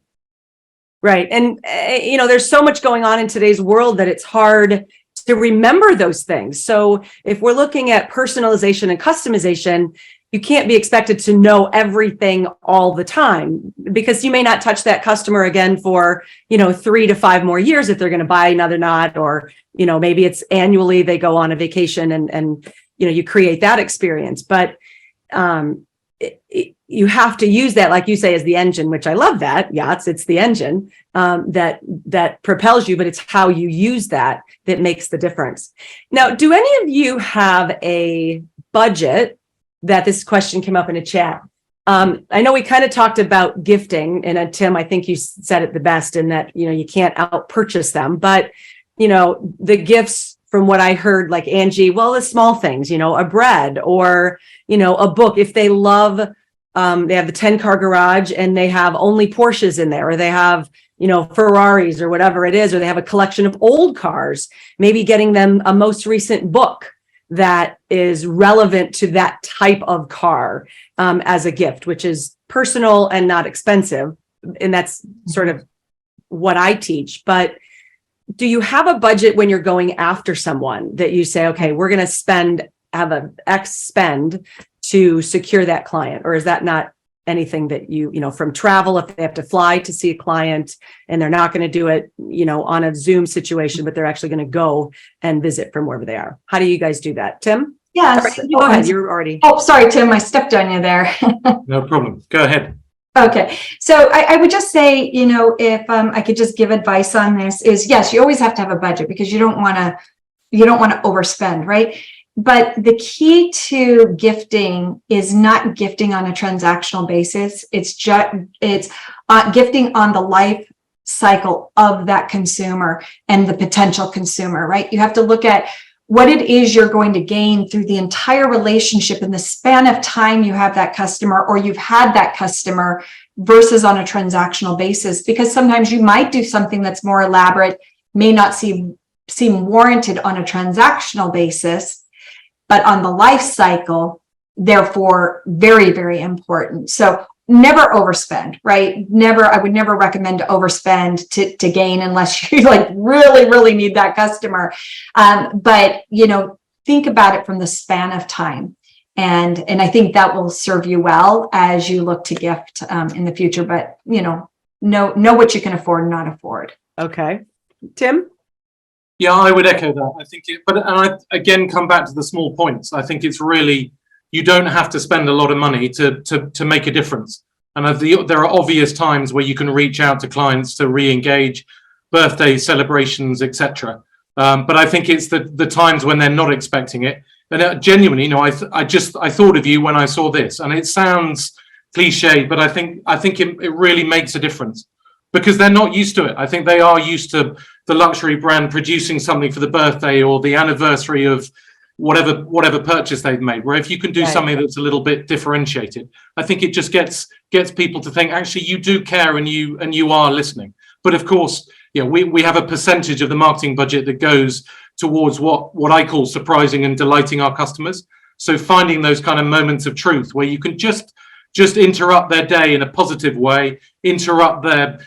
Right. And, there's so much going on in today's world that it's hard to remember those things. So if we're looking at personalization and customization, you can't be expected to know everything all the time, because you may not touch that customer again for, 3 to 5 more years if they're going to buy another knot, or, maybe it's annually they go on a vacation and you create that experience. But you have to use that, like you say, as the engine, which I love that. Yeah, it's the engine that propels you, but it's how you use that makes the difference. Now, do any of you have a budget? That this question came up in a chat. I know we kind of talked about gifting, and Tim, I think you said it the best in that, you can't out purchase them, but, the gifts, from what I heard, like Angie, well, the small things, a bread or, a book. If they love, they have the 10-car garage and they have only Porsches in there, or they have, Ferraris or whatever it is, or they have a collection of old cars, maybe getting them a most recent book that is relevant to that type of car as a gift, which is personal and not expensive. And that's sort of what I teach. But do you have a budget when you're going after someone that you say, okay, we're going to have an X spend to secure that client? Or is that not anything that from travel, if they have to fly to see a client and they're not going to do it, on a Zoom situation, but they're actually going to go and visit from wherever they are? How do you guys do that? Tim? Yes. Sorry, go ahead. You're already. Oh, sorry, Tim, I stepped on you there. No problem. Go ahead. Okay, so I would just say, if I could just give advice on this, is yes, you always have to have a budget, because you don't want to overspend, right? But the key to gifting is not gifting on a transactional basis. It's gifting on the life cycle of that consumer and the potential consumer, right? You have to look at what it is you're going to gain through the entire relationship in the span of time you have that customer, or you've had that customer, versus on a transactional basis. Because sometimes you might do something that's more elaborate, may not seem warranted on a transactional basis, but on the life cycle, therefore very, very important. So never overspend, right? I would never recommend to overspend to gain, unless you really, really need that customer. But think about it from the span of time. And I think that will serve you well as you look to gift in the future. But know what you can afford and not afford. Okay. Tim? Yeah, I would echo that. I think and I again come back to the small points. I think it's really, you don't have to spend a lot of money to make a difference. And there are obvious times where you can reach out to clients to re-engage, birthday celebrations, etc. But I think it's the times when they're not expecting it. And genuinely, I thought of you when I saw this, and it sounds cliched, but I think it really makes a difference, because they're not used to it. I think they are used to the luxury brand producing something for the birthday or the anniversary of whatever purchase they've made. Where if you can do something that's a little bit differentiated, I think it just gets people to think, actually, you do care and you are listening. But of course, we have a percentage of the marketing budget that goes towards what I call surprising and delighting our customers. So finding those kind of moments of truth where you can just interrupt their day in a positive way, interrupt their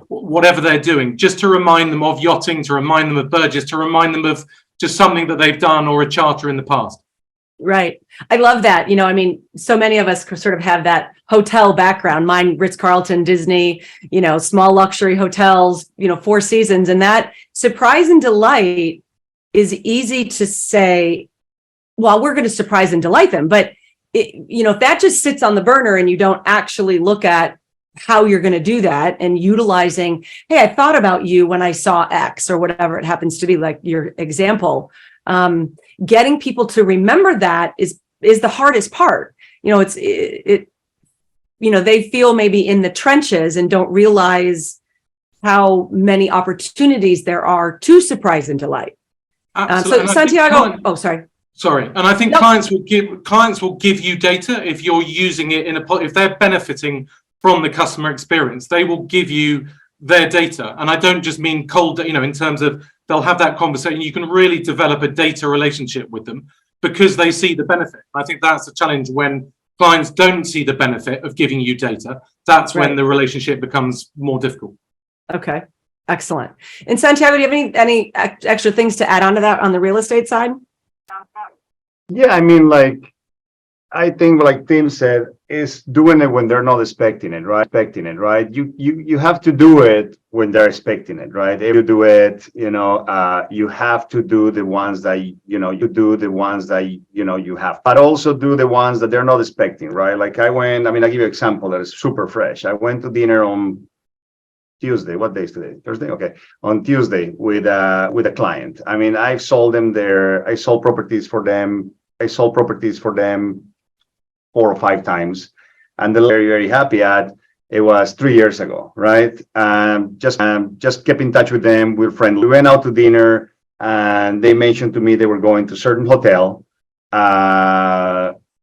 whatever they're doing, just to remind them of yachting, to remind them of Burgess, to remind them of just something that they've done or a charter in the past. Right. I love that. So many of us sort of have that hotel background. Mine, Ritz-Carlton, Disney, small luxury hotels, 4 Seasons. And that surprise and delight is easy to say, well, we're going to surprise and delight them. But if that just sits on the burner and you don't actually look at how you're going to do that and utilizing, hey, I thought about you when I saw X or whatever it happens to be, like your example, getting people to remember that is the hardest part. They feel maybe in the trenches and don't realize how many opportunities there are to surprise and delight. Absolutely. So Santiago, sorry. Sorry, and I think Nope. clients will give you data if you're using it if they're benefiting from the customer experience. They will give you their data, and I don't just mean cold. In terms of they'll have that conversation. You can really develop a data relationship with them because they see the benefit. I think that's a challenge when clients don't see the benefit of giving you data. That's when the relationship becomes more difficult. Okay, excellent. And Santiago, do you have any extra things to add on to that on the real estate side? Yeah, I mean, I think like Tim said, is doing it when they're not expecting it, right? You have to do it when they're expecting it, right? If you do it, you have to do the ones that you have, but also do the ones that they're not expecting, right? Like I'll give you an example that is super fresh. I went to dinner on Tuesday. What day is today? Thursday? Okay. On Tuesday with a client. I mean, I sold properties for them 4 or 5 times, and they're very, very happy it was 3 years ago, right? Just kept in touch with them. We're friendly. We went out to dinner, and they mentioned to me they were going to certain hotel,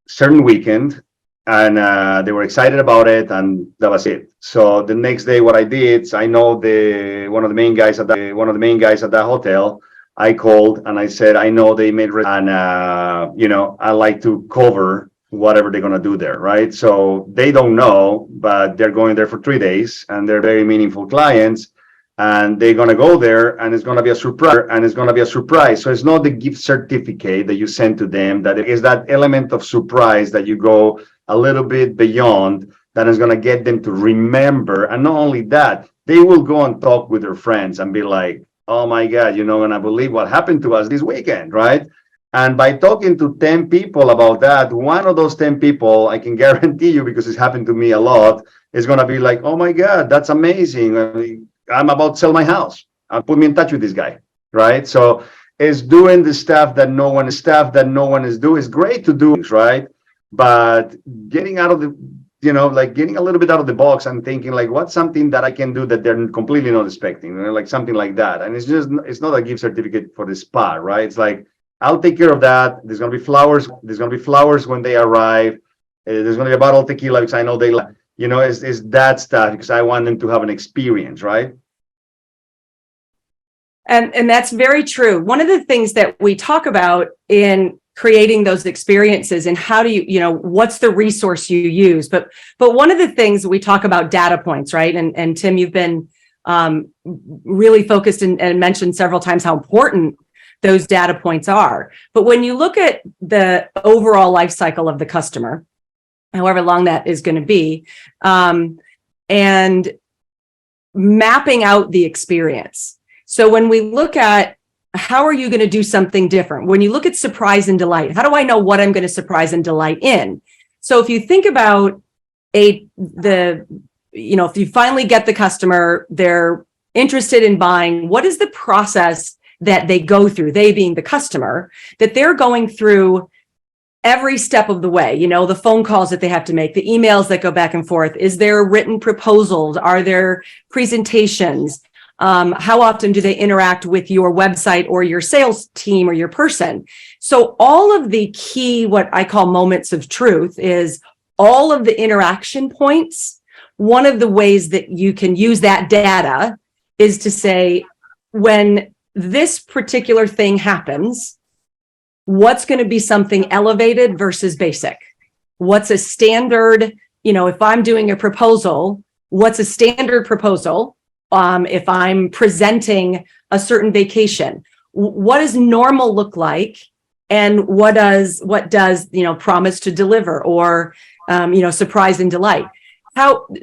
certain weekend, and they were excited about it, and that was it. So the next day, what I did is I know one of the main guys at that hotel. I called and I said, I know they made, and I like to cover whatever they're gonna do there, right? So they don't know, but they're going there for 3 days, and they're very meaningful clients, and they're gonna go there, and it's gonna be a surprise. So it's not the gift certificate that you send to them, that is that element of surprise that you go a little bit beyond, that is gonna get them to remember. And not only that, they will go and talk with their friends and be like, oh my God, you're not gonna believe what happened to us this weekend, right? And by talking to 10 people about that, one of those 10 people, I can guarantee you, because it's happened to me a lot, is gonna be like, oh my God, that's amazing. I'm about to sell my house. Put me in touch with this guy, right? So it's doing the stuff that no one is doing. It's great to do, right? But getting out of the, getting a little bit out of the box and thinking like, what's something that I can do that they're completely not expecting, like something like that. And it's not a gift certificate for the spa, right? It's like, I'll take care of that. There's gonna be flowers when they arrive. There's gonna be a bottle of tequila because I know they like, it's that stuff, because I want them to have an experience, right? And that's very true. One of the things that we talk about in creating those experiences, and how do you, what's the resource you use? But one of the things we talk about, data points, right? And Tim, you've been really focused and mentioned several times how important those data points are. But when you look at the overall life cycle of the customer, however long that is going to be, and mapping out the experience. So when we look at how are you going to do something different? When you look at surprise and delight, how do I know what I'm going to surprise and delight in? So if you think about if you finally get the customer, they're interested in buying, what is the process that they go through, they being the customer, that they're going through every step of the way, the phone calls that they have to make, the emails that go back and forth, is there written proposals, are there presentations, how often do they interact with your website or your sales team or your person? So all of the key, what I call moments of truth, is all of the interaction points. One of the ways that you can use that data is to say, when this particular thing happens, what's going to be something elevated versus basic? What's a standard, if I'm doing a proposal, what's a standard proposal? If I'm presenting a certain vacation, what does normal look like? And what does promise to deliver, or, surprise and delight?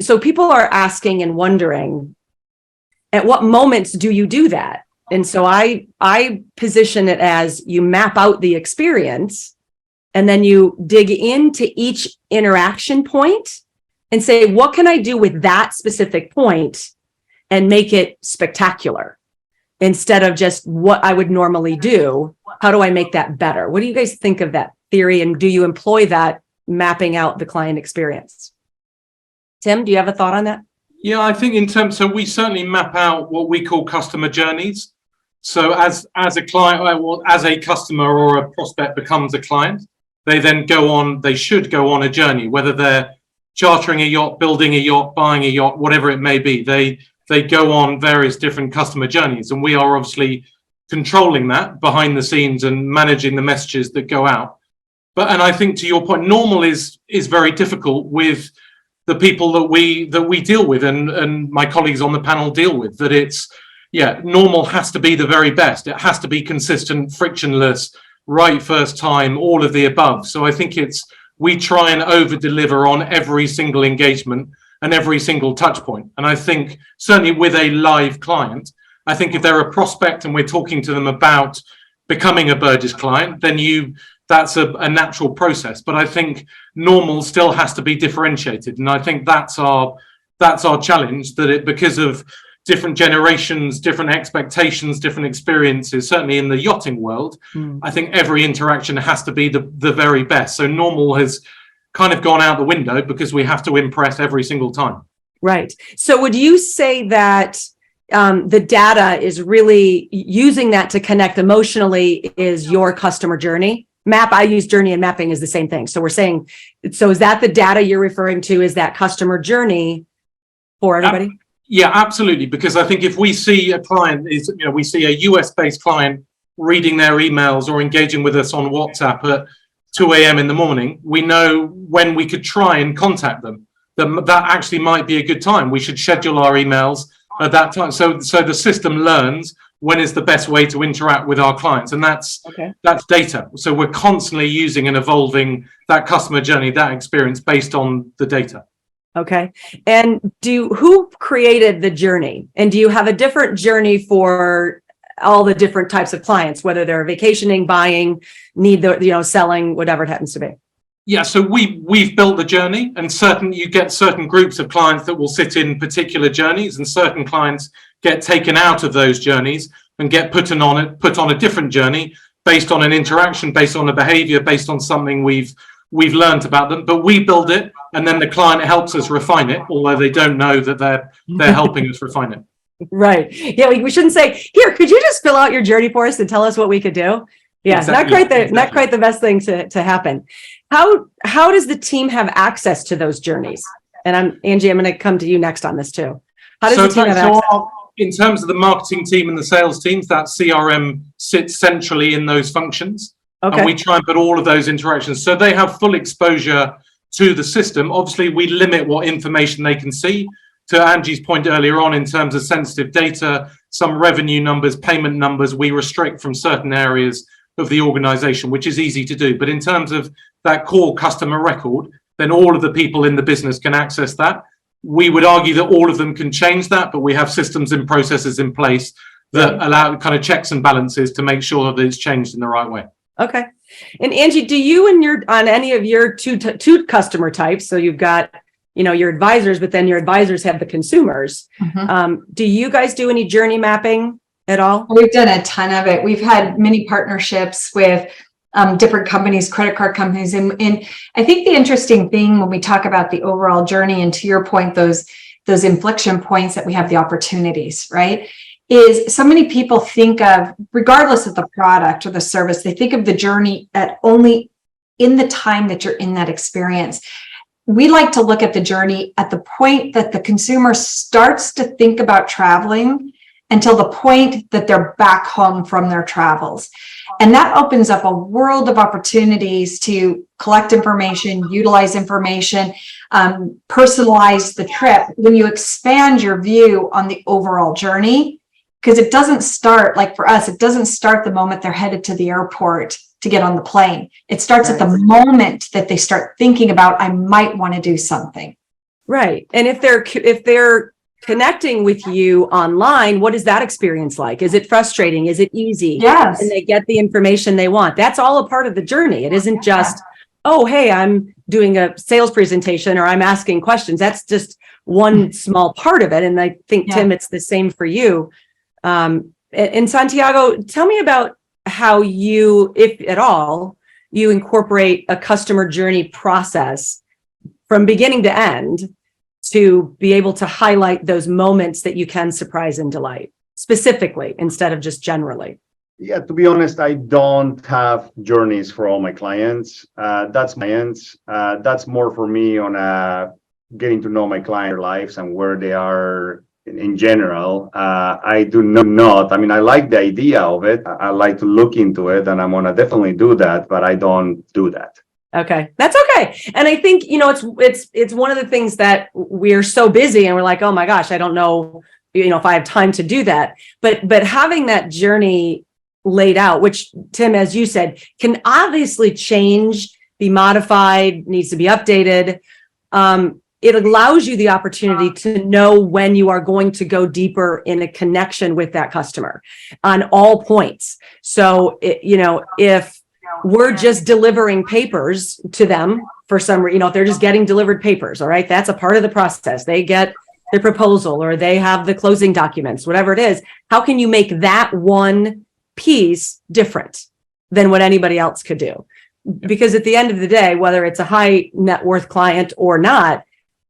So people are asking and wondering, at what moments do you do that? And so I position it as, you map out the experience, and then you dig into each interaction point and say, what can I do with that specific point and make it spectacular instead of just what I would normally do? How do I make that better? What do you guys think of that theory? And do you employ that mapping out the client experience? Tim, do you have a thought on that? Yeah, I think in terms, so we certainly map out what we call customer journeys. So as a client, or as a customer or a prospect becomes a client, they then they should go on a journey, whether they're chartering a yacht, building a yacht, buying a yacht, whatever it may be. They go on various different customer journeys, and we are obviously controlling that behind the scenes and managing the messages that go out. And I think to your point, normal is very difficult with the people that we deal with, and my colleagues on the panel deal with, that it's, yeah, normal has to be the very best. It has to be consistent, frictionless, right first time, all of the above. So I think we try and over deliver on every single engagement and every single touch point. And I think certainly with a live client, I think if they're a prospect and we're talking to them about becoming a Burgess client, then that's a natural process. But I think normal still has to be differentiated. And I think that's our challenge, that because of different generations, different expectations, different experiences, certainly in the yachting world, I think every interaction has to be the very best. So normal has kind of gone out the window because we have to impress every single time. Right. So would you say that the data is really using that to connect emotionally is your customer journey? I use journey, and mapping is the same thing. So we're saying, so is that the data you're referring to? Is that customer journey for everybody? Yeah, absolutely. Because I think if we see a client we see a US-based client reading their emails or engaging with us on WhatsApp at 2 a.m. in the morning, we know when we could try and contact them. That actually might be a good time. We should schedule our emails at that time. So the system learns when is the best way to interact with our clients, and that's data. So we're constantly using and evolving that customer journey, that experience based on the data. Okay. And who created the journey? And do you have a different journey for all the different types of clients, whether they're vacationing, buying, selling, whatever it happens to be? Yeah, so we've built the journey, and you get certain groups of clients that will sit in particular journeys, and certain clients get taken out of those journeys and get put on a different journey based on an interaction, based on a behavior, based on something we've learned about them. But we build it, and then the client helps us refine it, although they don't know that they're helping us refine it. Right. Yeah, we shouldn't say, here, could you just fill out your journey for us and tell us what we could do? Yeah, exactly. Not quite the best thing to happen. How does the team have access to those journeys? And Angie, I'm going to come to you next on this too. How does the team have access? In terms of the marketing team and the sales teams, that CRM sits centrally in those functions. Okay. And we try and put all of those interactions so they have full exposure to the system. Obviously, we limit what information they can see. To Angie's point earlier on, in terms of sensitive data, some revenue numbers, payment numbers, we restrict from certain areas of the organization, which is easy to do. But in terms of that core customer record, then all of the people in the business can access that. We would argue that all of them can change that, but we have systems and processes in place that allow kind of checks and balances to make sure that it's changed in the right way. Okay. And Angie, do you on any of your two customer types, so you've got your advisors, but then your advisors have the consumers. Do you guys do any journey mapping at all? We've done a ton of it. We've had many partnerships with different companies, credit card companies. And I think the interesting thing when we talk about the overall journey, and to your point, those inflection points that we have the opportunities, right? Is so many people think of, regardless of the product or the service, they think of the journey at only in the time that you're in that experience. We like to look at the journey at the point that the consumer starts to think about traveling until the point that they're back home from their travels. And that opens up a world of opportunities to collect information, utilize information, personalize the trip. When you expand your view on the overall journey, because it doesn't start, like for us, it doesn't start the moment they're headed to the airport to get on the plane. It starts at the moment that they start thinking about, I might want to do something. Right. And if they're connecting with you online, what is that experience like? Is it frustrating? Is it easy? Yes. And they get the information they want. That's all a part of the journey. It isn't just, oh, hey, I'm doing a sales presentation or I'm asking questions. That's just one small part of it. And I think, Tim, it's the same for you. And Santiago, tell me about how you, if at all, you incorporate a customer journey process from beginning to end to be able to highlight those moments that you can surprise and delight specifically instead of just generally. Yeah, to be honest, I don't have journeys for all my clients. That's more for me on getting to know my client lives and where they are in general. I do not. I mean, I like the idea of it. I like to look into it, and I'm gonna definitely do that, but I don't do that. Okay, that's okay. And I think, it's one of the things that we're so busy and we're like, oh my gosh, I don't know, if I have time to do that. But having that journey laid out, which Tim, as you said, can obviously change, be modified, needs to be updated. It allows you the opportunity to know when you are going to go deeper in a connection with that customer on all points. So, if we're just delivering papers to them for some reason, if they're just getting delivered papers, all right, that's a part of the process. They get the proposal or they have the closing documents, whatever it is. How can you make that one piece different than what anybody else could do? Because at the end of the day, whether it's a high net worth client or not,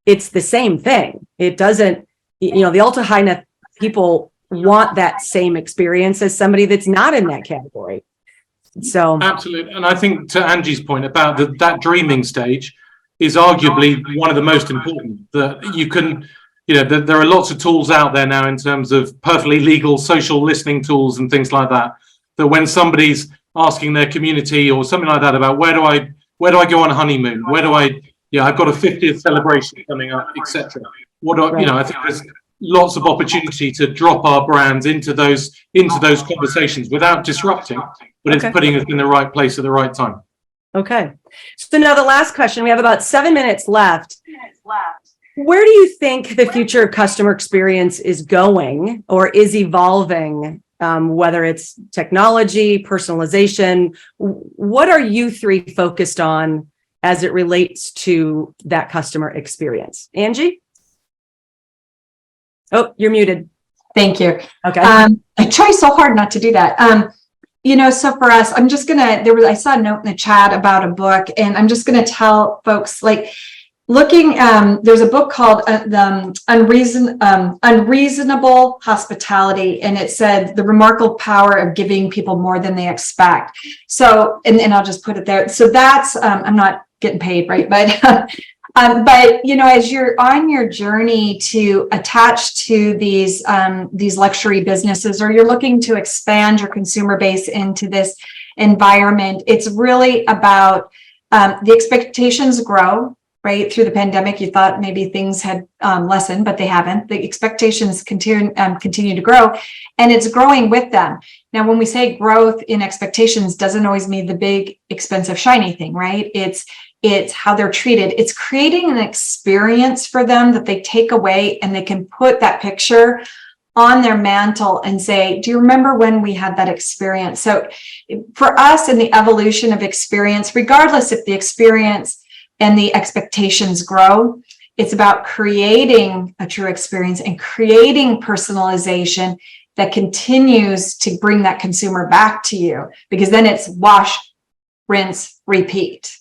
it's the same thing. It doesn't, the ultra high net people want that same experience as somebody that's not in that category. So absolutely. And I think to Angie's point about that dreaming stage is arguably one of the most important, that you can, there are lots of tools out there now in terms of perfectly legal social listening tools and things like that, that when somebody's asking their community or something like that about where do I go on a honeymoon? Where do I've got a 50th celebration coming up, etc. I think there's lots of opportunity to drop our brands into those conversations without disrupting, but it's putting us in the right place at the right time. Okay. So now the last question, we have about 7 minutes left. Where do you think the future of customer experience is going or is evolving? Whether it's technology, personalization, what are you three focused on as it relates to that customer experience? Angie? Oh, you're muted. Thank you. Okay. I try so hard not to do that. So for us, I'm just gonna, I saw a note in the chat about a book, and I'm just gonna tell folks, there's a book called the Unreasonable Hospitality, and it said the remarkable power of giving people more than they expect. So, and I'll just put it there. So that's, I'm not getting paid, right? But as you're on your journey to attach to these luxury businesses, or you're looking to expand your consumer base into this environment, it's really about the expectations grow. Right through the pandemic, you thought maybe things had lessened, but they haven't. The expectations continue to grow, and it's growing with them. Now, when we say growth in expectations, doesn't always mean the big, expensive, shiny thing, right? It's how they're treated. It's creating an experience for them that they take away, and they can put that picture on their mantle and say, do you remember when we had that experience? So for us in the evolution of experience, regardless if the experience and the expectations grow, it's about creating a true experience and creating personalization that continues to bring that consumer back to you, because then it's wash, rinse, repeat,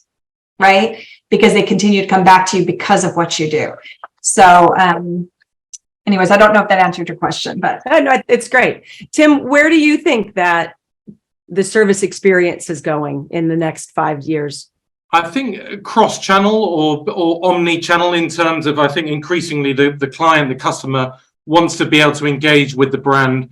right? Because they continue to come back to you because of what you do. So anyways, I don't know if that answered your question, but no, it's great. Tim, where do you think that the service experience is going in the next 5 years? I think cross-channel or omni-channel, in terms of, I think increasingly the client, the customer wants to be able to engage with the brand,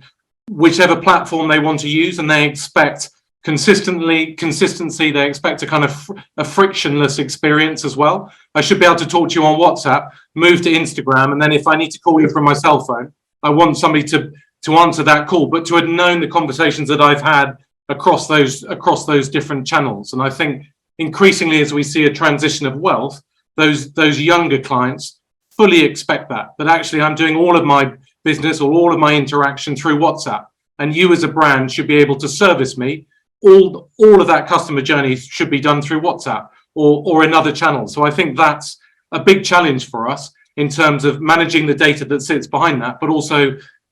whichever platform they want to use, and they expect consistency. They expect a kind of a frictionless experience as well. I should be able to talk to you on WhatsApp, move to Instagram, and then if I need to call you from my cell phone, I want somebody to answer that call, but to have known the conversations that I've had across those different channels. And I think increasingly, as we see a transition of wealth, those younger clients fully expect that actually I'm doing all of my business or all of my interaction through WhatsApp, and you as a brand should be able to service me. All of that customer journey should be done through WhatsApp or another channel. So I think that's a big challenge for us in terms of managing the data that sits behind that, but also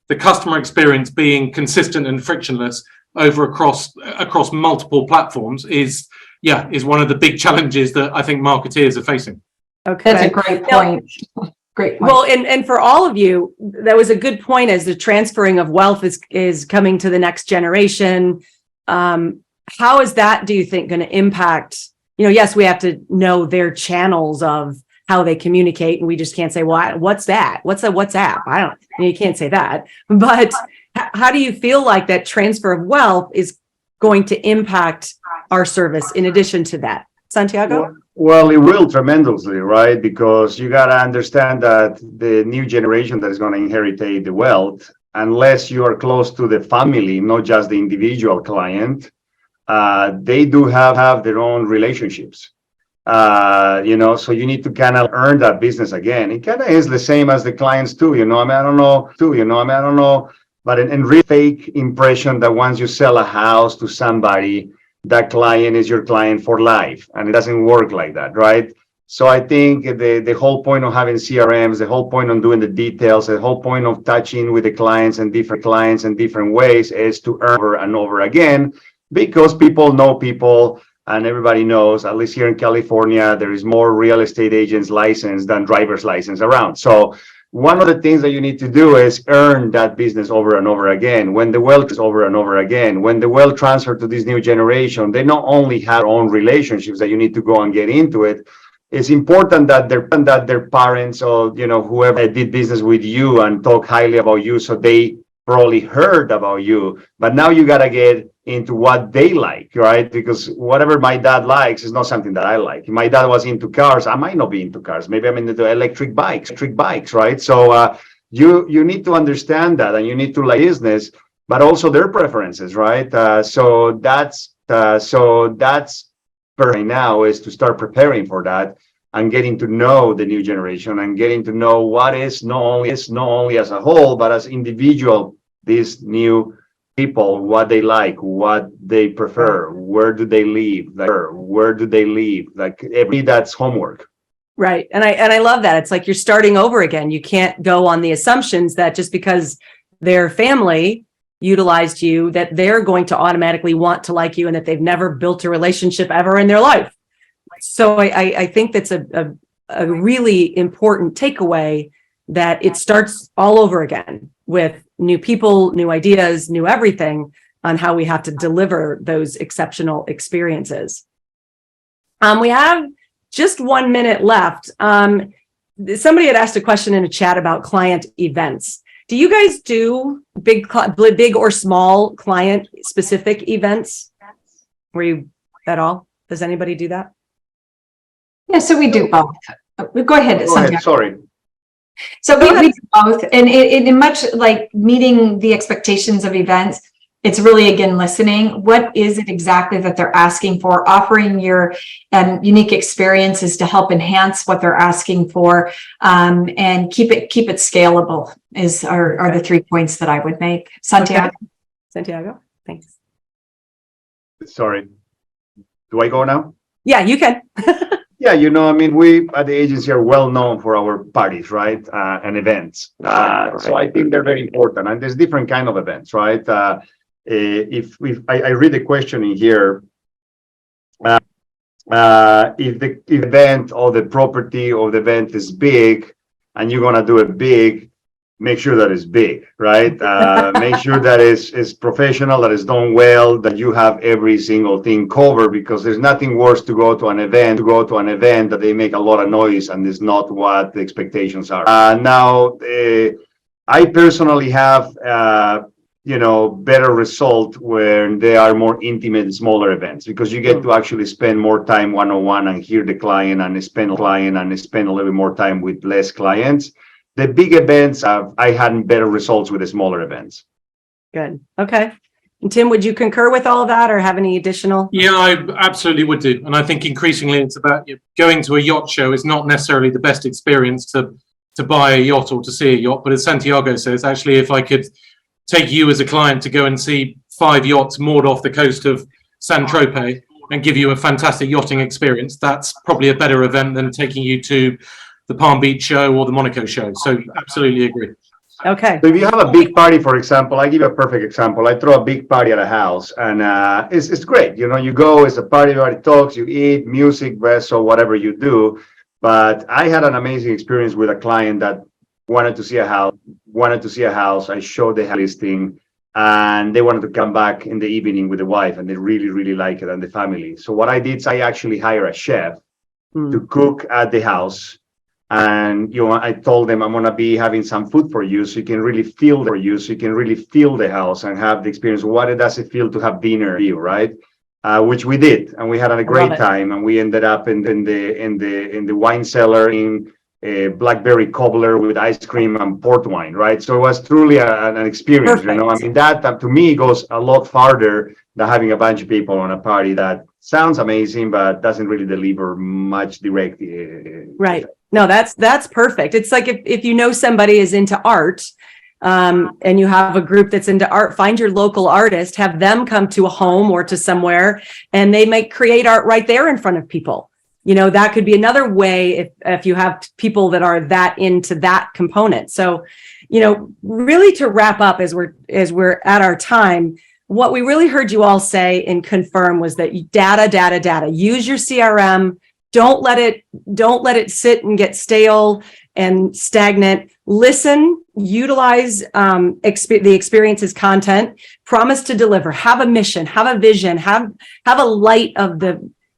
the customer experience being consistent and frictionless across multiple platforms is one of the big challenges that I think marketeers are facing. Okay. That's a great point. Great point. Well, and for all of you, that was a good point, as the transferring of wealth is coming to the next generation. How is that, do you think, going to impact, yes, we have to know their channels of how they communicate, and we just can't say, well, what's that? What's a WhatsApp? You can't say that. But how do you feel like that transfer of wealth is going to impact our service in addition to that? Santiago? Well, it will tremendously, right? Because you got to understand that the new generation that is going to inherit the wealth, unless you are close to the family, not just the individual client, they do have their own relationships. So you need to kind of earn that business again. It kind of is the same as the clients too, I don't know, but in real fake impression that once you sell a house to somebody, that client is your client for life, and it doesn't work like that, right? So I think the whole point of having CRMs, the whole point of doing the details, the whole point of touching with the clients and different clients in different ways is to earn over and over again, because people know people. And everybody knows, at least here in California, there is more real estate agents licensed than driver's license around. So one of the things that you need to do is earn that business over and over again. When the wealth is over and over again, when the wealth transfer to this new generation, they not only have their own relationships that you need to go and get into it. It's important that their parents or whoever did business with you and talk highly about you, so they probably heard about you. But now you gotta get into what they like, right? Because whatever my dad likes is not something that I like. If my dad was into cars, I might not be into cars. Maybe I'm into electric bikes, right? So you need to understand that, and you need to like business, but also their preferences, right? So that's right now is to start preparing for that and getting to know the new generation and getting to know what is not only as a whole, but as individual, these new people, what they like, what they prefer, where do they live, like every that's homework. Right. And I love that. It's like you're starting over again. You can't go on the assumptions that just because their family utilized you, that they're going to automatically want to like you, and that they've never built a relationship ever in their life. So I think that's a really important takeaway, that it starts all over again with new people, new ideas, new everything on how we have to deliver those exceptional experiences. We have just 1 minute left. Somebody had asked a question in a chat about client events. Do you guys do big or small client specific events? Were you at all? Does anybody do that? Yeah, so we do both. Go ahead, Santiago. Sorry. So we do both, and in much like meeting the expectations of events, it's really, again, listening. What is it exactly that they're asking for? Offering your unique experiences to help enhance what they're asking for, and keep it scalable are the 3 points that I would make. Santiago. Okay. Santiago, thanks. Sorry. Do I go now? Yeah, you can. Yeah, we at the agency are well known for our parties, right? And events. So I think they're very important. And there's different kind of events, right? If I read the question in here, if the event or the property or the event is big and you're gonna do it big, make sure that it's big, right? Make sure that it's professional, that it's done well, that you have every single thing covered, because there's nothing worse to go to an event that they make a lot of noise and it's not what the expectations are. Now, I personally have, better result when they are more intimate, smaller events, because you get to actually spend more time one-on-one and hear the client and spend a little bit more time with less clients. The big events, I had better results with the smaller events. Good. Okay. And Tim, would you concur with all of that or have any additional? Yeah, I absolutely would do. And I think increasingly it's about going to a yacht show is not necessarily the best experience to to buy a yacht or to see a yacht. But as Santiago says, actually, if I could take you as a client to go and see 5 yachts moored off the coast of Saint-Tropez and give you a fantastic yachting experience, that's probably a better event than taking you to the Palm Beach show or the Monaco show. So absolutely agree. Okay. So if you have a big party, for example, I give you a perfect example. I throw a big party at a house, and it's great. You know, you go, it's a party, everybody talks, you eat, music, vessel, whatever you do. But I had an amazing experience with a client that wanted to see a house. I showed the listing, and they wanted to come back in the evening with the wife, and they really, really like it, and the family. So what I did is I actually hired a chef to cook at the house. And I told them I'm gonna be having some food for you, so you can really feel the house and have the experience. What does it feel to have dinner, right? Which we did, and we had a great time. And we ended up in the wine cellar in a blackberry cobbler with ice cream and port wine, right? So it was truly an experience. Perfect. I mean, that to me goes a lot farther than having a bunch of people on a party that sounds amazing but doesn't really deliver much direct. Right. No, that's perfect. It's like if you know somebody is into art, and you have a group that's into art, find your local artist, have them come to a home or to somewhere, and they might create art right there in front of people. That could be another way if you have people that are that into that component. So, really to wrap up as we're at our time, what we really heard you all say and confirm was that data, use your CRM. Don't let it sit and get stale and stagnant. Listen, utilize the experiences content, promise to deliver, have a mission, have a vision, have a light of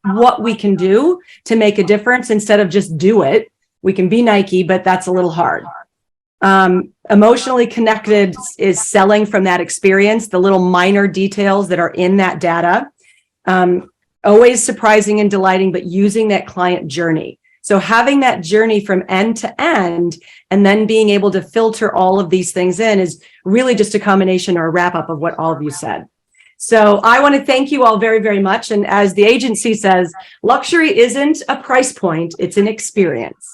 what we can do to make a difference instead of just do it. We can be Nike, but that's a little hard. Emotionally connected is selling from that experience, the little minor details that are in that data. Always surprising and delighting, but using that client journey. So having that journey from end to end and then being able to filter all of these things in is really just a combination or a wrap up of what all of you said. So I want to thank you all very, very much. And as the agency says, luxury isn't a price point, it's an experience.